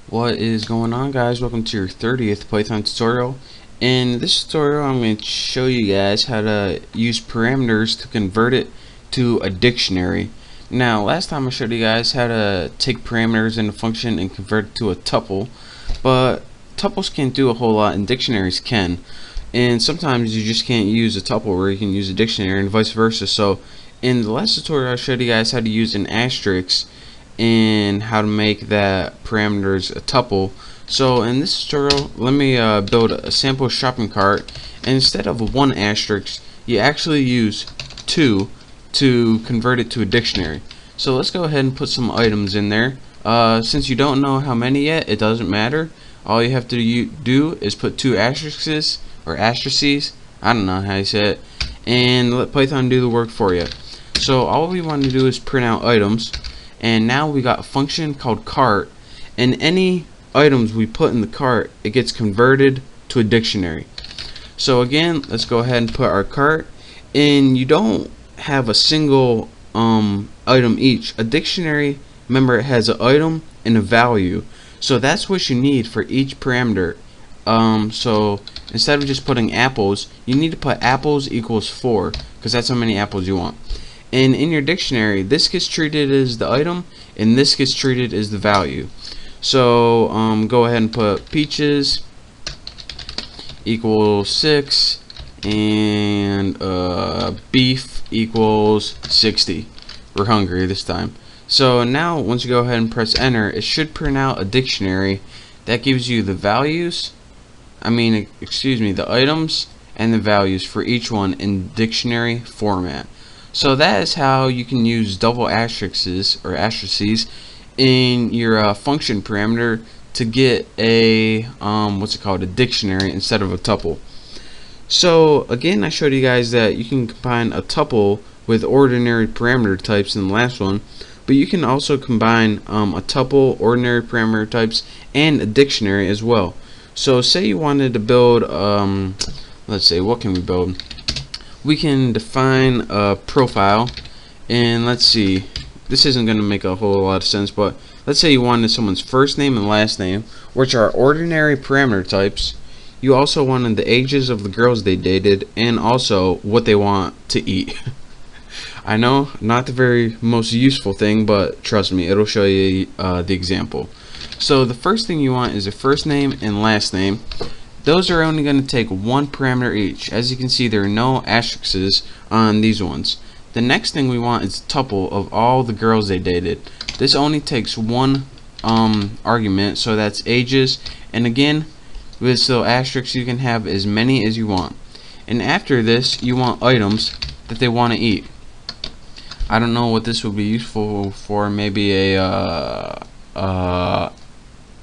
What is going on, guys? Welcome to your 30th Python tutorial. In this tutorial I'm going to show you guys how to use parameters to convert it to a dictionary. Now, last time I showed you guys how to take parameters in a function and convert it to a tuple, but tuples can't do a whole lot and dictionaries can, and sometimes you just can't use a tuple where you can use a dictionary, and vice versa. So in the last tutorial I showed you guys how to use an asterisk and how to make that parameters a tuple. So in this tutorial, let me build a sample shopping cart, and instead of one asterisk you actually use two to convert it to a dictionary. So let's go ahead and put some items in there. Since you don't know how many yet, it doesn't matter. All you have to do is put two asterisks or asterisks, I don't know how you say it, and let Python do the work for you. So all we want to do is print out items. And now we got a function called cart, and any items we put in the cart, it gets converted to a dictionary. So again, let's go ahead and put our cart, and you don't have a single item each. A dictionary, remember, it has an item and a value, so that's what you need for each parameter. So instead of just putting apples, you need to put apples equals 4, because that's how many apples you want. And in your dictionary, this gets treated as the item and this gets treated as the value. So go ahead and put peaches equals 6 and beef equals 60. We're hungry this time. So now once you go ahead and press enter, it should print out a dictionary that gives you the values, the items and the values for each one in dictionary format. So that is how you can use double asterisks or asterisks in your function parameter to get a a dictionary instead of a tuple. So again, I showed you guys that you can combine a tuple with ordinary parameter types in the last one, but you can also combine a tuple, ordinary parameter types, and a dictionary as well. So say you wanted to build let's say, what can we build? We can define a profile, and let's see, this isn't going to make a whole lot of sense, but let's say you wanted someone's first name and last name, which are ordinary parameter types. You also wanted the ages of the girls they dated and also what they want to eat. I know, not the very most useful thing, but trust me, it'll show you the example. So the first thing you want is a first name and last name. Those are only going to take one parameter each. As you can see, there are no asterisks on these ones. The next thing we want is a tuple of all the girls they dated. This only takes one argument, so that's ages, and again, with still asterisks, you can have as many as you want. And after this, you want items that they want to eat. I don't know what this would be useful for. Maybe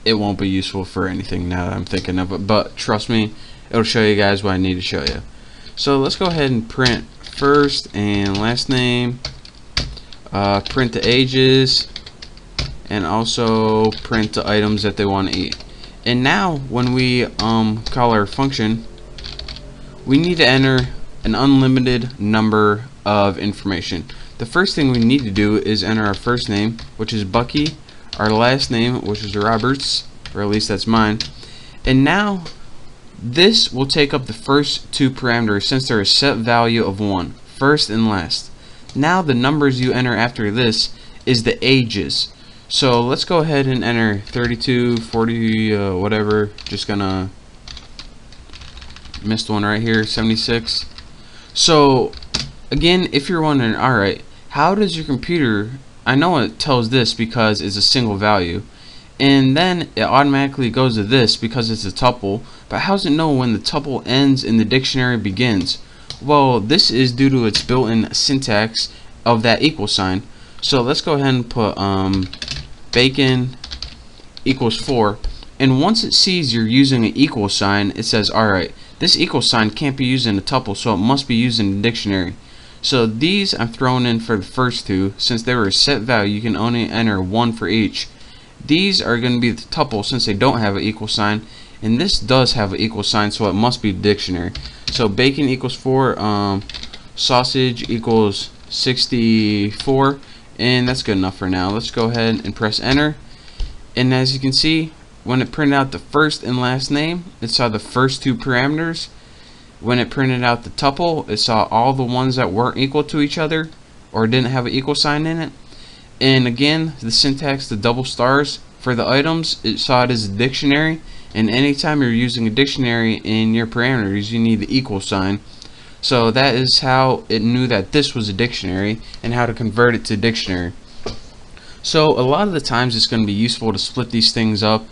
it won't be useful for anything now that I'm thinking of it, but trust me, it'll show you guys what I need to show you. So let's go ahead and print first and last name, print the ages, and also print the items that they want to eat. And now when we call our function, we need to enter an unlimited number of information. The first thing we need to do is enter our first name, which is Bucky, our last name, which is Roberts, or at least that's mine. And now this will take up the first two parameters since they're a set value of 1, first and last. Now the numbers you enter after this is the ages. So let's go ahead and enter 32, 40, whatever. Just gonna missed one right here, 76. So again, if you're wondering, alright, how does your computer, I know it tells this because it's a single value, and then it automatically goes to this because it's a tuple, but how does it know when the tuple ends and the dictionary begins? Well, this is due to its built-in syntax of that equal sign. So let's go ahead and put bacon equals 4, and once it sees you're using an equal sign, it says, alright, this equal sign can't be used in a tuple, so it must be used in the dictionary. So these I'm throwing in for the first two. Since they were a set value, you can only enter 1 for each. These are going to be the tuple since they don't have an equal sign, and this does have an equal sign, so it must be the dictionary. So bacon equals 4, sausage equals 64, and that's good enough for now. Let's go ahead and press enter, and as you can see, when it printed out the first and last name, it saw the first two parameters. When it printed out the tuple, it saw all the ones that weren't equal to each other or didn't have an equal sign in it. And again, the syntax, the double stars for the items, it saw it as a dictionary, and anytime you're using a dictionary in your parameters, you need the equal sign. So that is how it knew that this was a dictionary and how to convert it to dictionary. So a lot of the times it's going to be useful to split these things up,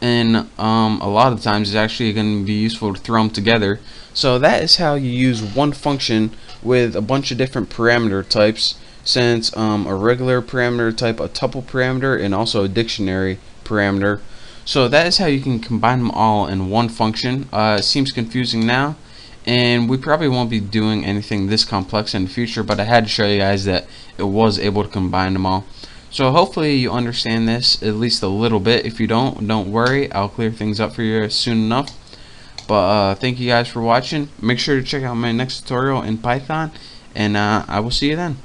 and a lot of the times it's actually going to be useful to throw them together. So that is how you use one function with a bunch of different parameter types, since a regular parameter type, a tuple parameter, and also a dictionary parameter. So that is how you can combine them all in one function. It seems confusing now, and we probably won't be doing anything this complex in the future, but I had to show you guys that it was able to combine them all. So hopefully you understand this at least a little bit. If you don't worry, I'll clear things up for you soon enough. But thank you guys for watching. Make sure to check out my next tutorial in Python, and I will see you then.